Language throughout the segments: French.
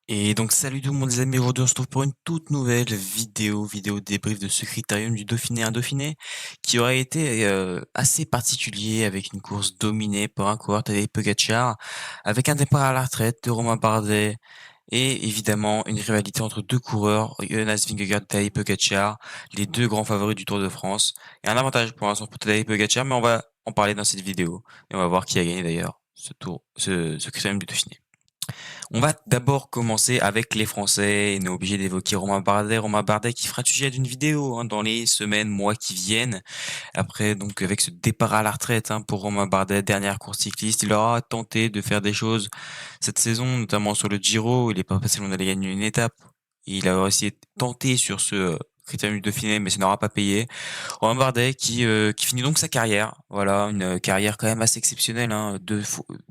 Et donc salut tout le monde les amis, aujourd'hui on se retrouve pour une toute nouvelle vidéo débrief de ce critérium du Dauphiné. Un Dauphiné qui aurait été assez particulier avec une course dominée par un coureur Tadej Pogacar, avec un départ à la retraite de Romain Bardet et évidemment une rivalité entre deux coureurs, Jonas Vingegaard et Tadej Pogacar, les deux grands favoris du Tour de France. Et un avantage pour l'instant pour Tadej Pogacar, mais on va en parler dans cette vidéo et on va voir qui a gagné d'ailleurs ce critérium du Dauphiné. On va d'abord commencer avec les Français, et on est obligé d'évoquer Romain Bardet qui fera le sujet d'une vidéo dans les semaines, mois qui viennent. Après, donc avec ce départ à la retraite pour Romain Bardet, dernière course cycliste, il aura tenté de faire des choses cette saison, notamment sur le Giro, il est pas passé loin d'aller gagner une étape. Il a aussi tenté sur ce Critérium du Dauphiné, mais ça n'aura pas payé. Romain Bardet qui finit donc sa carrière. Voilà, une carrière quand même assez exceptionnelle, hein. Deux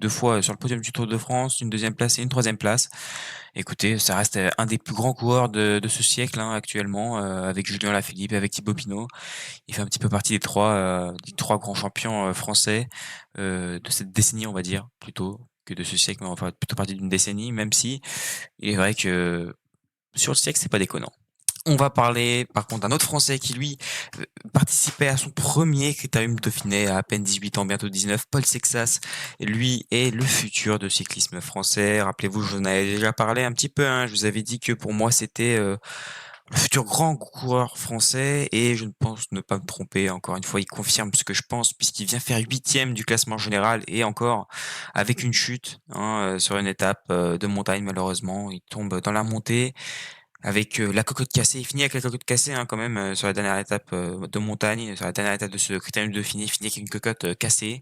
fois sur le podium du Tour de France, une deuxième place et une troisième place. Écoutez, ça reste un des plus grands coureurs de ce siècle actuellement, avec Julien Lafilippe, avec Thibaut Pinot. Il fait un petit peu partie des trois grands champions français de cette décennie, on va dire, plutôt que de ce siècle, mais enfin plutôt partie d'une décennie, même si il est vrai que sur le siècle, c'est pas déconnant. On va parler par contre d'un autre Français qui lui participait à son premier Critérium Dauphiné à peine 18 ans, bientôt 19, Paul Sexas. Lui est le futur de cyclisme français. Rappelez-vous, je vous en avais déjà parlé un petit peu. Je vous avais dit que pour moi c'était le futur grand coureur français et je ne pense ne pas me tromper. Encore une fois, il confirme ce que je pense puisqu'il vient faire huitième du classement général et encore avec une chute sur une étape de montagne malheureusement. Il tombe dans la montée avec, la cocotte cassée. Il finit avec la cocotte cassée, quand même, sur la dernière étape, de montagne, sur la dernière étape de ce Critérium de Dauphiné. Il finit avec une cocotte, cassée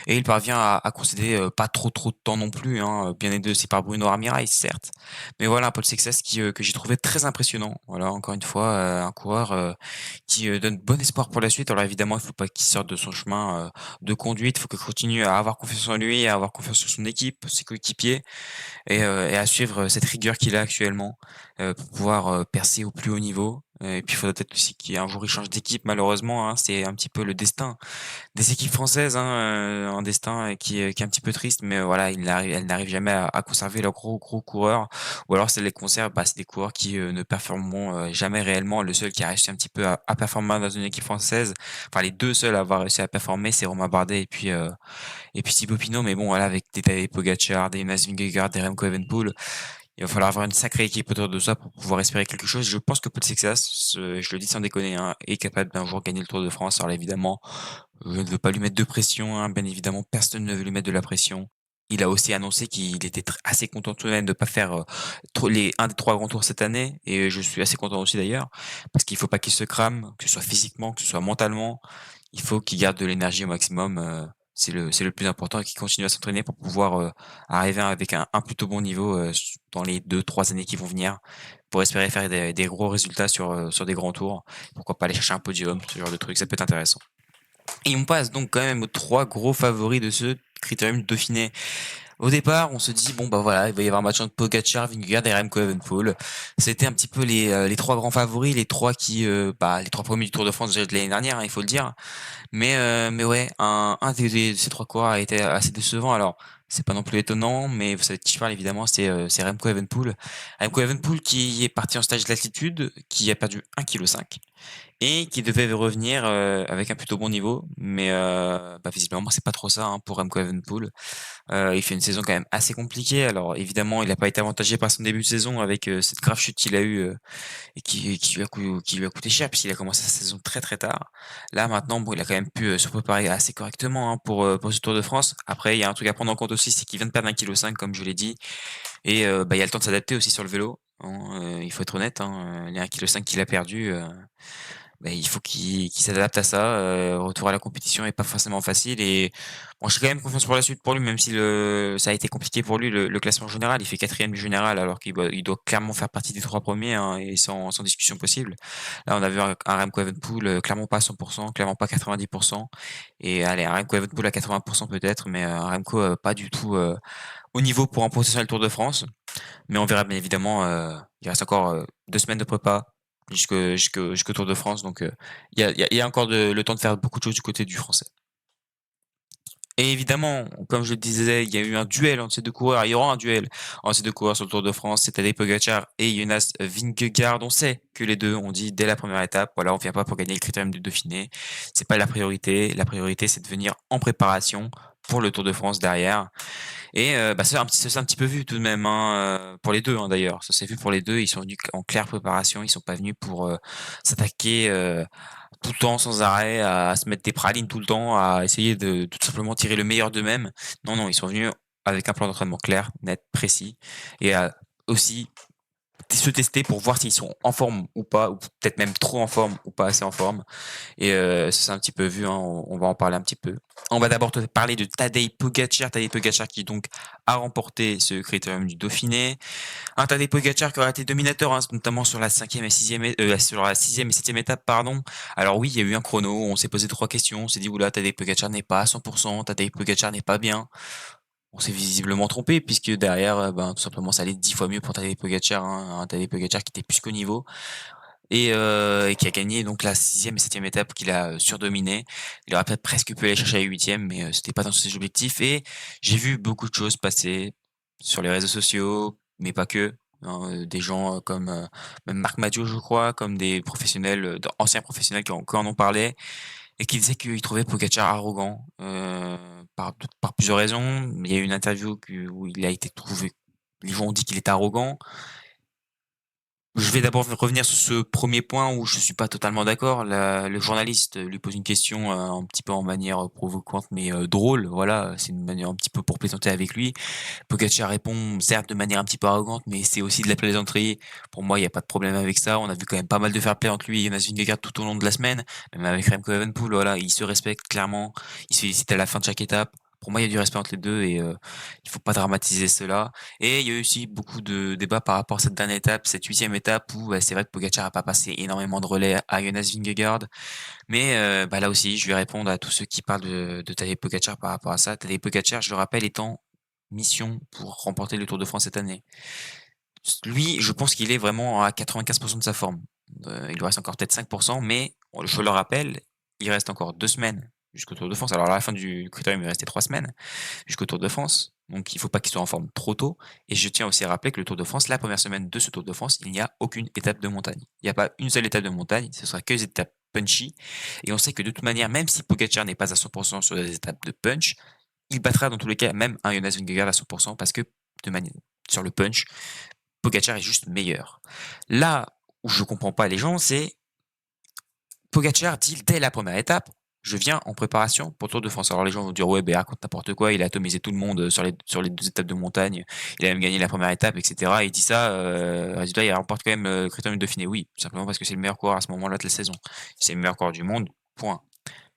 et il parvient à concéder, pas trop de temps non plus, bien aidé aussi par Bruno Armirail, certes. Mais voilà, un Paul Sexas que j'ai trouvé très impressionnant. Voilà, encore une fois, un coureur, qui, donne bon espoir pour la suite. Alors évidemment, il faut pas qu'il sorte de son chemin, de conduite. Il faut qu'il continue à avoir confiance en lui, à avoir confiance en son équipe, ses coéquipiers et à suivre cette rigueur qu'il a actuellement pour pouvoir percer au plus haut niveau. Et puis il faudrait peut-être aussi qu'un jour il change d'équipe malheureusement, c'est un petit peu le destin des équipes françaises, un destin qui est un petit peu triste, mais voilà, elles n'arrivent jamais à conserver leurs gros coureurs, ou alors si elles les conservent, c'est des coureurs qui ne performeront jamais réellement. Le seul qui a réussi un petit peu à performer dans une équipe française, enfin les deux seuls à avoir réussi à performer, c'est Romain Bardet et puis Thibaut Pinot, mais bon voilà, avec des Tadej Pogacar, des Jonas Vingegaard, des Remco Evenepoel, il va falloir avoir une sacrée équipe autour de ça pour pouvoir espérer quelque chose. Je pense que Paul Sexas, je le dis sans déconner, est capable d'un jour gagner le Tour de France. Alors évidemment, je ne veux pas lui mettre de pression, bien évidemment, personne ne veut lui mettre de la pression. Il a aussi annoncé qu'il était assez content tout de même de pas faire un des trois grands tours cette année, et je suis assez content aussi d'ailleurs, parce qu'il faut pas qu'il se crame, que ce soit physiquement, que ce soit mentalement. Il faut qu'il garde de l'énergie au maximum. C'est le plus important et qu'il continue à s'entraîner pour pouvoir arriver avec un plutôt bon niveau dans les 2, 3 années qui vont venir, pour espérer faire des gros résultats sur des grands tours. Pourquoi pas aller chercher un podium, ce genre de truc, ça peut être intéressant. Et on passe donc quand même aux trois gros favoris de ce Critérium Dauphiné. Au départ, on se dit bon bah voilà, il va y avoir un match entre Pogacar, Vingegaard et Remco Evenepoel. C'était un petit peu les trois grands favoris, les trois premiers du Tour de France déjà de l'année dernière, il faut le dire. Mais ouais, de ces trois coureurs a été assez décevant. Alors, c'est pas non plus étonnant, mais vous savez de qui je parle évidemment, c'est Remco Evenepoel. Remco Evenepoel qui est parti en stage d'altitude, qui a perdu 1,5 kg et qui devait revenir avec un plutôt bon niveau, mais visiblement c'est pas trop ça pour Remco Evenepoel. Il fait une saison quand même assez compliquée. Alors évidemment, il n'a pas été avantagé par son début de saison avec cette grave chute qu'il a eue et qui lui a coûté cher puisqu'il a commencé sa saison très très tard. Là maintenant, bon, il a quand même pu se préparer assez correctement pour ce Tour de France. Après, il y a un truc à prendre en compte aussi, c'est qu'il vient de perdre 1,5 kg, comme je l'ai dit, et il y a le temps de s'adapter aussi sur le vélo. Il faut être honnête, les 1,5 kg qu'il a perdu. Il faut qu'il s'adapte à ça. Retour à la compétition est pas forcément facile et bon, j'ai quand même confiance pour la suite pour lui, même si ça a été compliqué pour lui le classement général. Il fait quatrième du général alors il doit clairement faire partie des trois premiers et sans discussion possible. Là, on a vu un Remco Evenepoel clairement pas à 100%, clairement pas 90%. Et allez, un Remco Evenepoel à 80% peut-être, mais un Remco pas du tout au niveau pour remporter le Tour de France. Mais on verra bien évidemment. Il reste encore 2 semaines de prépa jusqu'au Tour de France. Donc il y a encore le temps de faire beaucoup de choses du côté du français. Et évidemment, comme je le disais, il y a eu un duel entre ces deux coureurs. Il y aura un duel entre ces deux coureurs sur le Tour de France. C'est Tadej Pogacar et Jonas Vingegaard. On sait que les deux ont dit dès la première étape, voilà, on vient pas pour gagner le Critérium du Dauphiné. C'est pas la priorité. La priorité, c'est de venir en préparation pour le Tour de France derrière. Et bah, ça s'est un petit peu vu tout de même, hein, pour les deux, hein, d'ailleurs. Ça s'est vu pour les deux. Ils sont venus en claire préparation. Ils sont pas venus pour s'attaquer tout le temps sans arrêt, à se mettre des pralines tout le temps, à essayer de tout simplement tirer le meilleur d'eux-mêmes. Non, non, ils sont venus avec un plan d'entraînement clair, net, précis, et à aussi se tester pour voir s'ils sont en forme ou pas, ou peut-être même trop en forme ou pas assez en forme. Et ça s'est un petit peu vu, hein, on va en parler un petit peu. On va d'abord te parler de Tadej Pogacar qui donc a remporté ce critérium du Dauphiné. Un Tadej Pogacar qui aura été dominateur, hein, notamment sur la sur la sixième et septième étape, pardon. Alors oui, il y a eu un chrono, on s'est posé 3 questions, on s'est dit oula, Tadej Pogacar n'est pas à 100%, Tadej Pogacar n'est pas bien. On s'est visiblement trompé puisque derrière, ben, tout simplement, ça allait 10 fois mieux pour Tadej Pogacar, hein, un Tadej Pogacar qui était plus qu'au niveau et qui a gagné donc la sixième et septième étape qu'il a surdominé. Il aurait peut-être presque pu aller chercher la huitième, mais c'était pas dans ses objectifs. Et j'ai vu beaucoup de choses passer sur les réseaux sociaux, mais pas que. Hein, des gens comme même Marc Madiot, je crois, comme des professionnels, anciens professionnels qui en ont parlé et qui disaient qu'ils trouvaient Pogacar arrogant par plusieurs raisons. Il y a eu une interview où il a été trouvé. Les gens ont dit qu'il était arrogant. Je vais d'abord revenir sur ce premier point où je suis pas totalement d'accord. Le journaliste lui pose une question un petit peu en manière provocante mais drôle. Voilà, c'est une manière un petit peu pour plaisanter avec lui. Pogacar répond certes de manière un petit peu arrogante, mais c'est aussi de la plaisanterie. Pour moi, il y a pas de problème avec ça. On a vu quand même pas mal de fair play entre lui et Jonas Vingegaard tout au long de la semaine, même avec Remco Evenepoel. Voilà, ils se respectent clairement. Ils se félicitent à la fin de chaque étape. Pour moi, il y a du respect entre les deux et il faut pas dramatiser cela. Et il y a eu aussi beaucoup de débats par rapport à cette dernière étape, cette huitième étape où c'est vrai que Pogacar a pas passé énormément de relais à Jonas Vingegaard. Mais bah, là aussi, je vais répondre à tous ceux qui parlent de Tadej Pogacar par rapport à ça. Tadej Pogacar, je le rappelle, est en mission pour remporter le Tour de France cette année. Lui, je pense qu'il est vraiment à 95% de sa forme. Il lui reste encore peut-être 5%, mais je le rappelle, il reste encore 2 semaines jusqu'au Tour de France. Alors à la fin du critérium, il restait 3 semaines jusqu'au Tour de France. Donc il faut pas qu'il soit en forme trop tôt. Et je tiens aussi à rappeler que le Tour de France, la première semaine de ce Tour de France, il n'y a aucune étape de montagne. Il n'y a pas une seule étape de montagne, ce sera que des étapes punchy. Et on sait que de toute manière, même si Pogacar n'est pas à 100% sur les étapes de punch, il battra dans tous les cas même un Jonas Vingegaard à 100% parce que de manière sur le punch, Pogacar est juste meilleur. Là où je comprends pas les gens, c'est Pogacar dit dès la première étape, je viens en préparation pour le Tour de France. Alors les gens vont dire ouais, ben raconte n'importe quoi, il a atomisé tout le monde sur les 2 étapes de montagne, il a même gagné la première étape, etc. Et il dit ça, résultat il remporte quand même le Critérium du Dauphiné. Oui, tout simplement parce que c'est le meilleur coureur à ce moment-là de la saison. C'est le meilleur coureur du monde. Point.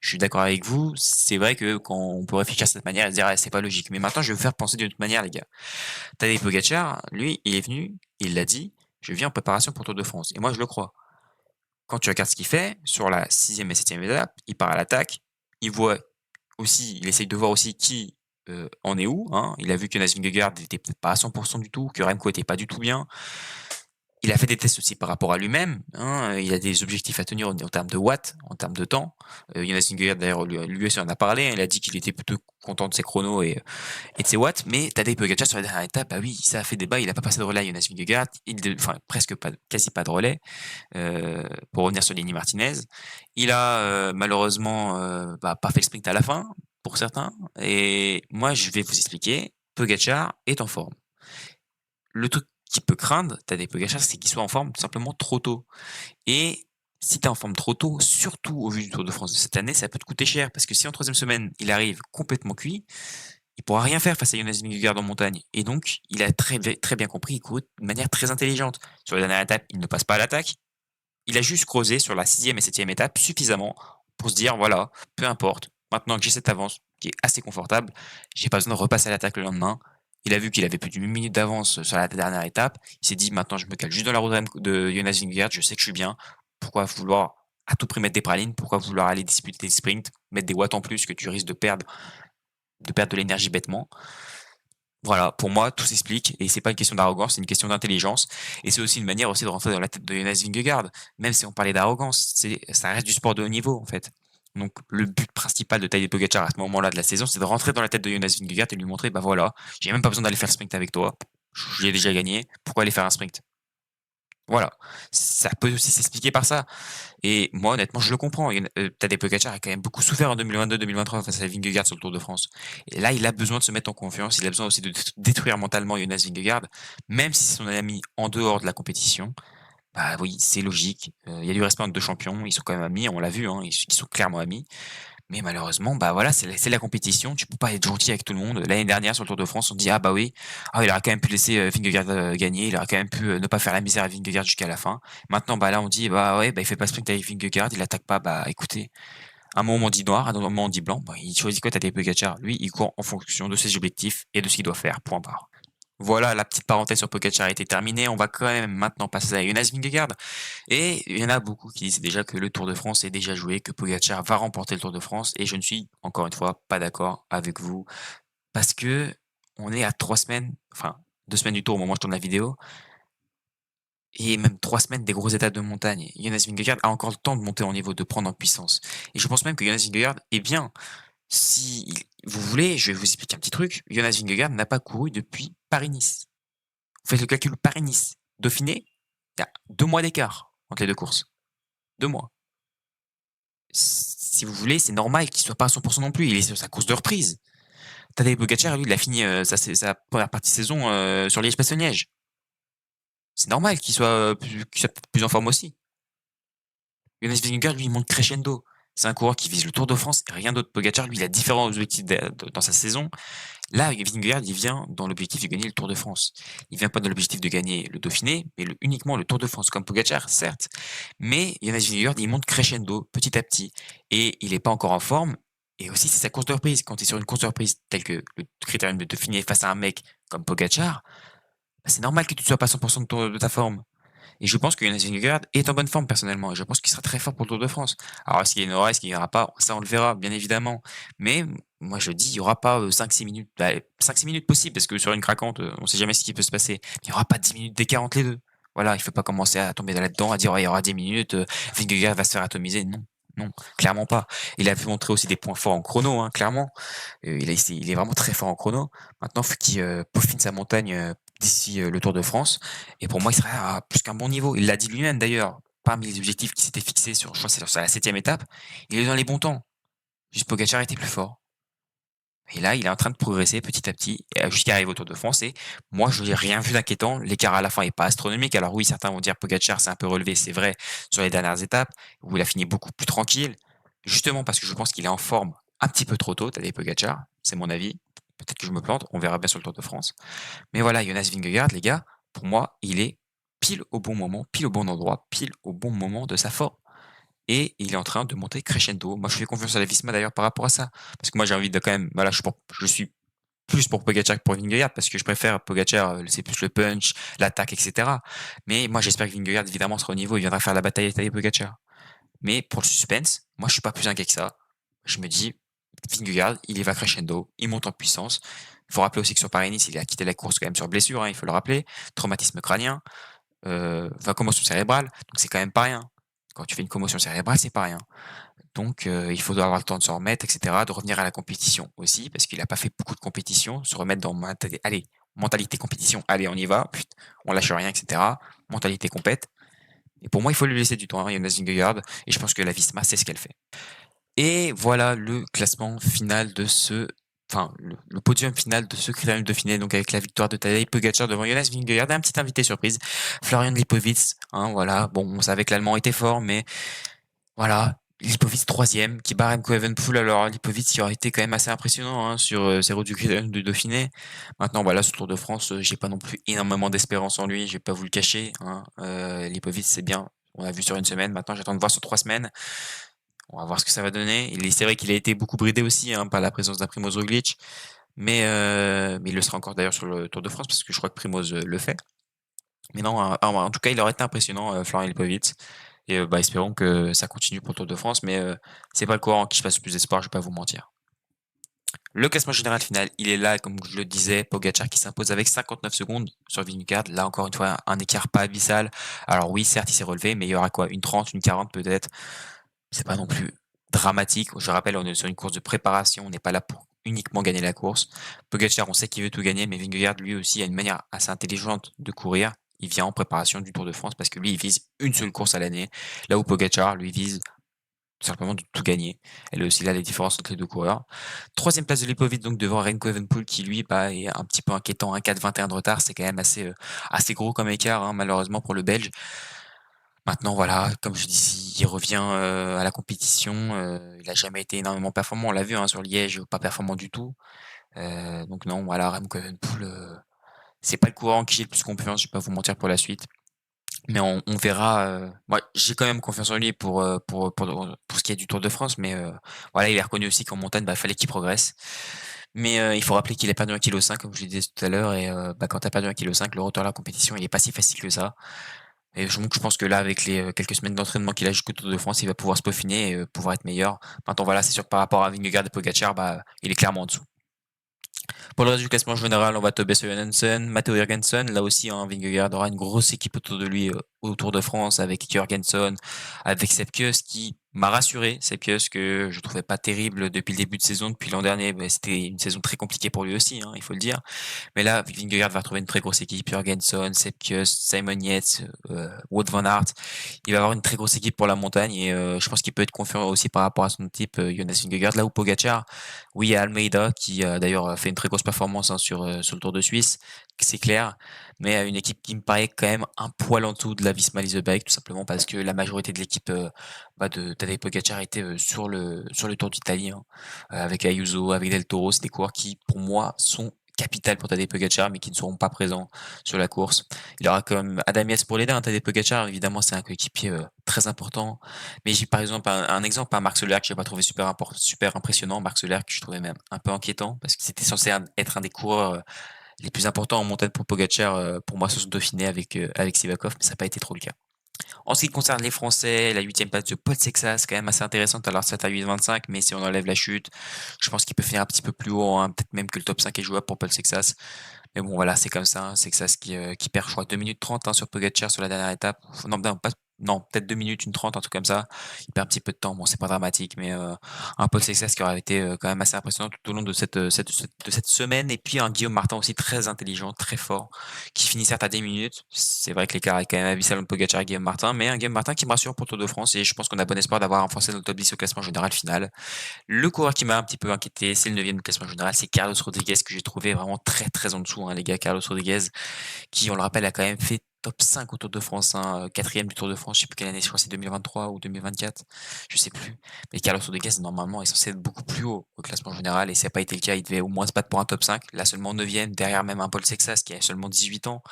Je suis d'accord avec vous. C'est vrai que quand on peut réfléchir de cette manière et se dire ah, c'est pas logique. Mais maintenant je vais vous faire penser d'une autre manière, les gars. Tadej Pogacar, lui, il est venu, il l'a dit, je viens en préparation pour le Tour de France. Et moi je le crois. Quand tu regardes ce qu'il fait, sur la sixième et septième étape, il part à l'attaque, il voit aussi, il essaye de voir aussi qui en est où. Hein. Il a vu que Jonas Vingegaard n'était peut-être pas à 100% du tout, que Remco était pas du tout bien. Il a fait des tests aussi par rapport à lui-même. Hein. Il a des objectifs à tenir en termes de watts, en termes de temps. Jonas Vingegaard, d'ailleurs, lui aussi en a parlé. Hein. Il a dit qu'il était plutôt content de ses chronos et de ses watts. Mais Tadej Pogacar, sur la dernière étape, bah oui, ça a fait débat. Il n'a pas passé de relais à Jonas Vingegaard. Enfin, presque pas, quasi pas de relais. Pour revenir sur Lenny Martinez. Il a malheureusement pas fait le sprint à la fin, pour certains. Et moi, je vais vous expliquer. Pogacar est en forme. Le truc qui peut craindre, t'as des Pogacar, c'est qu'il soit en forme tout simplement trop tôt. Et si t'es en forme trop tôt, surtout au vu du Tour de France de cette année, ça peut te coûter cher. Parce que si en troisième semaine, il arrive complètement cuit, il pourra rien faire face à Jonas Vingegaard en montagne. Et donc, il a très bien compris, il court de manière très intelligente. Sur la dernière étape, il ne passe pas à l'attaque. Il a juste creusé sur la sixième et septième étape suffisamment pour se dire, voilà, peu importe, maintenant que j'ai cette avance qui est assez confortable, j'ai pas besoin de repasser à l'attaque le lendemain. Il a vu qu'il avait plus d'une minute d'avance sur la dernière étape. Il s'est dit, maintenant je me cale juste dans la roue de Jonas Vingegaard, je sais que je suis bien. Pourquoi vouloir à tout prix mettre des pralines? Pourquoi vouloir aller disputer des sprints, mettre des watts en plus que tu risques de perdre de l'énergie bêtement? Voilà, pour moi, tout s'explique et c'est pas une question d'arrogance, c'est une question d'intelligence et c'est aussi une manière aussi de rentrer dans la tête de Jonas Vingegaard. Même si on parlait d'arrogance, ça reste du sport de haut niveau en fait. Donc le but principal de Tadej Pogacar à ce moment-là de la saison, c'est de rentrer dans la tête de Jonas Vingegaard et lui montrer, bah voilà, j'ai même pas besoin d'aller faire le sprint avec toi, j'ai déjà gagné, pourquoi aller faire un sprint? Voilà, ça peut aussi s'expliquer par ça. Et moi, honnêtement, je le comprends. Tadej Pogacar a quand même beaucoup souffert en 2022-2023 face à Vingegaard sur le Tour de France. Et là, il a besoin de se mettre en confiance. Il a besoin aussi de détruire mentalement Jonas Vingegaard, même si c'est son ami en dehors de la compétition. Bah oui, c'est logique. Il y a du respect entre deux champions. Ils sont quand même amis, on l'a vu, hein, ils sont clairement amis. Mais malheureusement, bah voilà, c'est la compétition. Tu peux pas être gentil avec tout le monde. L'année dernière, sur le Tour de France, on dit, ah bah oui, ah, il aurait quand même pu laisser Vingegaard gagner. Il aurait quand même pu ne pas faire la misère à Vingegaard jusqu'à la fin. Maintenant, bah là, on dit, bah ouais, bah il fait pas sprint avec Vingegaard, il attaque pas. Bah écoutez, un moment on dit noir, un moment on dit blanc. Bah, il choisit quoi, Tadej Pogacar? Lui, il court en fonction de ses objectifs et de ce qu'il doit faire. Point barre. Voilà, la petite parenthèse sur Pogacar a été terminée. On va quand même maintenant passer à Jonas Vingegaard. Et il y en a beaucoup qui disent déjà que le Tour de France est déjà joué, que Pogacar va remporter le Tour de France. Et je ne suis, encore une fois, pas d'accord avec vous. Parce que on est à 3 semaines, enfin 2 semaines du Tour au moment où je tourne la vidéo. Et même 3 semaines des grosses étapes de montagne. Jonas Vingegaard a encore le temps de monter en niveau, de prendre en puissance. Et je pense même que Jonas Vingegaard est bien. Si vous voulez, je vais vous expliquer un petit truc. Jonas Vingegaard n'a pas couru depuis Paris-Nice. Vous faites le calcul Paris-Nice. Dauphiné, il y a 2 mois d'écart entre les deux courses. 2 mois. Si vous voulez, c'est normal qu'il soit pas à 100% non plus. Il est sur sa course de reprise. Tadej Pogacar, lui, il a fini sa première partie de saison sur Liège-Bastogne-Liège. C'est normal qu'il soit plus en forme aussi. Jonas Vingegaard, lui, il monte crescendo. C'est un coureur qui vise le Tour de France et rien d'autre. Pogacar, lui, il a différents objectifs dans sa saison. Là, Vingegaard, il vient dans l'objectif de gagner le Tour de France. Il vient pas dans l'objectif de gagner le Dauphiné, mais uniquement le Tour de France, comme Pogacar, certes. Mais Jonas Vingegaard, il monte crescendo, petit à petit. Et il est pas encore en forme. Et aussi, c'est sa course de reprise. Quand tu es sur une course de reprise telle que le critérium de Dauphiné face à un mec comme Pogacar, bah, c'est normal que tu ne sois pas à 100% de ta forme. Et je pense que Jonas Vingegaard est en bonne forme personnellement, et je pense qu'il sera très fort pour le Tour de France. Alors est-ce qu'il gagnera, est-ce qu'il gagnera pas? Ça on le verra, bien évidemment. Mais moi je dis, il y aura pas 5-6 minutes, 5-6 minutes possible, parce que sur une craquante, on sait jamais ce qui peut se passer. Mais il y aura pas 10 minutes d'écart entre les deux. Voilà, il faut pas commencer à tomber là-dedans, à dire ouais, il y aura 10 minutes, Vingegaard va se faire atomiser. Non, non, clairement pas. Il a pu montrer aussi des points forts en chrono, hein, clairement. Il est vraiment très fort en chrono. Maintenant, faut qu'il peaufine sa montagne d'ici le Tour de France. Et pour moi, il serait à plus qu'un bon niveau. Il l'a dit lui-même d'ailleurs. Parmi les objectifs qui s'étaient fixés sur, je crois, que c'est sur la 7e étape, il est dans les bons temps. Juste Pogacar était plus fort. Et là, il est en train de progresser petit à petit jusqu'à arriver au Tour de France. Et moi, je n'ai rien vu d'inquiétant. L'écart à la fin est pas astronomique. Alors oui, certains vont dire Pogacar c'est un peu relevé, c'est vrai, sur les dernières étapes où il a fini beaucoup plus tranquille. Justement parce que je pense qu'il est en forme un petit peu trop tôt, Tadej Pogacar. C'est mon avis. Peut-être que je me plante. On verra bien sur le Tour de France. Mais voilà, Jonas Vingegaard, les gars, pour moi, il est pile au bon moment, pile au bon endroit, pile au bon moment de sa forme. Et il est en train de monter crescendo. Moi, je fais confiance à la Visma d'ailleurs par rapport à ça. Parce que moi, j'ai envie de quand même, voilà, je suis plus pour Pogacar que pour Vingegaard parce que je préfère Pogacar, c'est plus le punch, l'attaque, etc. Mais moi, j'espère que Vingegaard, évidemment, sera au niveau. Il viendra faire la bataille avec Pogacar. Mais pour le suspense, moi, je suis pas plus inquiet que ça. Je me dis, Vingegaard, il y va crescendo, il monte en puissance. Il faut rappeler aussi que sur Paris-Nice, il a quitté la course quand même sur blessure, hein, il faut le rappeler. Traumatisme crânien, commotion cérébrale, donc c'est quand même pas rien. Quand tu fais une commotion cérébrale, c'est pas rien. Donc il faut avoir le temps de se remettre, etc., de revenir à la compétition aussi, parce qu'il a pas fait beaucoup de compétitions, se remettre dans allez, mentalité compétition, allez, on y va, putain, on lâche rien, etc. Mentalité compète. Et pour moi, il faut lui laisser du temps, hein, Jonas Vingegaard, et je pense que la Visma, c'est ce qu'elle fait. Et voilà le classement final de le podium final de ce Critérium de Dauphiné, donc avec la victoire de Tadej Pogacar devant Jonas Vingegaard et un petit invité surprise, Florian Lipowitz, hein, voilà. Bon, on savait que l'Allemand était fort, mais voilà. Lipowitz troisième, qui bat Remco Evenepoel. Alors Lipowitz qui aurait été quand même assez impressionnant hein, sur ses routes du Critérium de Dauphiné. Maintenant voilà, ce Tour de France, j'ai pas non plus énormément d'espérance en lui, je vais pas vous le cacher. Hein. Lipowitz c'est bien, on a vu sur une semaine, maintenant j'attends de voir sur 3 semaines. On va voir ce que ça va donner. C'est vrai qu'il a été beaucoup bridé aussi hein, par la présence d'un Primoz Roglic, mais il le sera encore d'ailleurs sur le Tour de France parce que je crois que Primoz le fait. Mais non, en tout cas, il aurait été impressionnant, Florian Ilpowitz. Et bah, espérons que ça continue pour le Tour de France, mais c'est pas le coureur en qui je passe le plus d'espoir, je vais pas vous mentir. Le classement général final, il est là, comme je le disais, Pogacar qui s'impose avec 59 secondes sur Vingegaard. Là, encore une fois, un écart pas abyssal. Alors oui, certes, il s'est relevé, mais il y aura quoi? Une 30, une 40 peut-être. C'est pas non plus dramatique. Je rappelle, on est sur une course de préparation, on n'est pas là pour uniquement gagner la course. Pogacar, on sait qu'il veut tout gagner, mais Vingegaard, lui aussi, a une manière assez intelligente de courir. Il vient en préparation du Tour de France parce que lui, il vise une seule course à l'année, là où Pogacar, lui, vise tout simplement de tout gagner. Elle est aussi là, les différences entre les deux coureurs. Troisième place de Lipovic, donc devant Remco Evenepoel, qui lui bah, est un petit peu inquiétant, un 4,21 de retard, c'est quand même assez gros comme écart, hein, malheureusement pour le Belge. Maintenant, voilà, comme je dis, il revient à la compétition. Il a jamais été énormément performant. On l'a vu hein, sur Liège, pas performant du tout. Donc non, voilà, Remco Evenepoel, c'est pas le coureur en qui j'ai le plus confiance. Je vais pas vous mentir pour la suite. Mais on verra. Moi, j'ai quand même confiance en lui pour ce qui est du Tour de France. Mais voilà, il est reconnu aussi qu'en montagne, bah, fallait qu'il progresse. Mais il faut rappeler qu'il a perdu 1,5 kg, comme je le disais tout à l'heure. Et bah, quand tu as perdu 1,5 kg, le retour à la compétition, il est pas si facile que ça. Et donc je pense que là, avec les quelques semaines d'entraînement qu'il a jusqu'au Tour de France, il va pouvoir se peaufiner et pouvoir être meilleur. Maintenant, voilà, c'est sûr que par rapport à Vingegaard et Pogacar, bah, il est clairement en dessous. Pour le reste du classement général, on va Tobias Johansson, Matteo Jorgensen. Là aussi, hein, Vingegaard aura une grosse équipe autour de lui au Tour de France avec Jorgensen, avec Sepp Kuss qui m'a rassuré. Sepp Kuss que je trouvais pas terrible depuis le début de saison. Depuis l'an dernier, bah, c'était une saison très compliquée pour lui aussi, hein, il faut le dire. Mais là, Vingegaard va retrouver une très grosse équipe. Jorgensen, Sepp Kuss, Simon Yates, Wout van Aert. Il va avoir une très grosse équipe pour la montagne et je pense qu'il peut être confiant aussi par rapport à son type Jonas Vingegaard. Là où Pogacar, oui, il y a Almeida qui a d'ailleurs fait une très grosse performance hein, sur le Tour de Suisse, c'est clair, mais une équipe qui me paraît quand même un poil en dessous de la Visma Leasebike, tout simplement parce que la majorité de l'équipe bah, de Tadej Pogacar était sur le Tour d'Italie, hein, avec Ayuso, avec Del Toro, c'est des coureurs qui pour moi sont capitales pour Tadej Pogacar, mais qui ne seront pas présents sur la course. Il y aura comme Adam Yates pour l'aider, hein, Tadej Pogacar, évidemment c'est un coéquipier très important, mais j'ai par exemple un exemple, Marc Soler que j'ai pas trouvé super impressionnant. Marc Soler que je trouvais même un peu inquiétant parce que c'était censé être un des coureurs les plus importants en montagne pour Pogacar pour moi sur ce Dauphiné avec Sivakov, mais ça n'a pas été trop le cas. En ce qui concerne les Français, la huitième place de Paul Sexas, quand même assez intéressante, alors 7 à 8,25, mais si on enlève la chute, je pense qu'il peut finir un petit peu plus haut, hein, peut-être même que le top 5 est jouable pour Paul Sexas. Mais bon, voilà, c'est comme ça, hein, Sexas qui perd, je crois, 2 minutes 30 hein, sur Pogacar sur la dernière étape. Non, non, non, peut-être 2 minutes, une 30, un truc comme ça. Il perd un petit peu de temps, bon, c'est pas dramatique, mais un Paul Sexas qui aurait été quand même assez impressionnant tout au long de cette semaine. Et puis un Guillaume Martin aussi très intelligent, très fort, qui finit certes à 10 minutes. C'est vrai que l'écart est quand même abyssal entre Pogacar et Guillaume Martin, mais un Guillaume Martin qui me rassure pour le Tour de France et je pense qu'on a bon espoir d'avoir un Français dans le top 10 au classement général final. Le coureur qui m'a un petit peu inquiété, c'est le 9e du classement général, c'est Carlos Rodriguez que j'ai trouvé vraiment très très en dessous, hein, les gars. Carlos Rodriguez, qui, on le rappelle, a quand même fait top 5 au Tour de France, hein, 4e du Tour de France, je sais plus quelle année, je crois que c'est 2023 ou 2024, je sais plus. Mais Carlos Rodriguez, normalement, est censé être beaucoup plus haut au classement général et ça n'a pas été le cas. Il devait au moins se battre pour un top 5. Là, seulement 9e, derrière même un Paul Sexas qui a seulement 18 ans.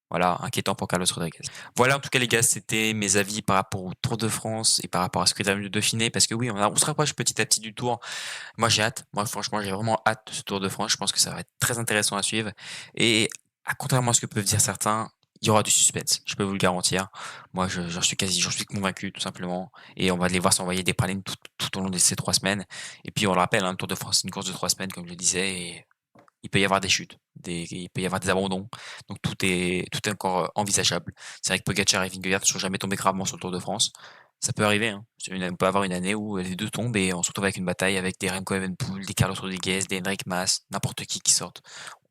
Voilà, inquiétant pour Carlos Rodriguez. Voilà, en tout cas, les gars, c'était mes avis par rapport au Tour de France et par rapport à ce critérium de Dauphiné, parce que oui, on se rapproche petit à petit du Tour. Moi, j'ai hâte. Moi, franchement, j'ai vraiment hâte de ce Tour de France. Je pense que ça va être très intéressant à suivre. Et contrairement à ce que peuvent dire certains, il y aura du suspense. Je peux vous le garantir. Moi, j'en suis convaincu, tout simplement. Et on va les voir s'envoyer des pralines tout au long de ces 3 semaines. Et puis, on le rappelle, hein, le Tour de France, c'est une course de 3 semaines, comme je le disais. Et il peut y avoir des chutes, il peut y avoir des abandons. Donc tout est encore envisageable. C'est vrai que Pogacar et Vingegaard ne sont jamais tombés gravement sur le Tour de France. Ça peut arriver, hein. On peut avoir une année où les deux tombent et on se retrouve avec une bataille avec des Remco Evenepoel, des Carlos Rodriguez, des Enric Mas, n'importe qui sortent.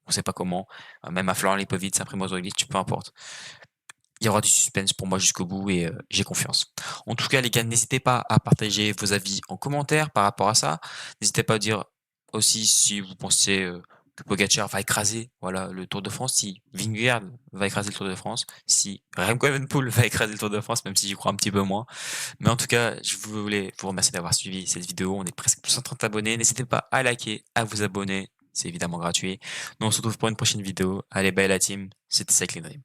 On sait pas comment. Même à Florian Lipovic, à Primoz Roglic, peu importe. Il y aura du suspense pour moi jusqu'au bout et j'ai confiance. En tout cas, les gars, n'hésitez pas à partager vos avis en commentaire par rapport à ça. N'hésitez pas à dire aussi si vous pensez que Pogacar va écraser voilà, le Tour de France, si Vingegaard va écraser le Tour de France, si Remco Evenepoel va écraser le Tour de France, même si j'y crois un petit peu moins. Mais en tout cas, je voulais vous remercier d'avoir suivi cette vidéo. On est presque plus de 130 abonnés. N'hésitez pas à liker, à vous abonner. C'est évidemment gratuit. Nous, on se retrouve pour une prochaine vidéo. Allez, bye la team. C'était Cycling Dream.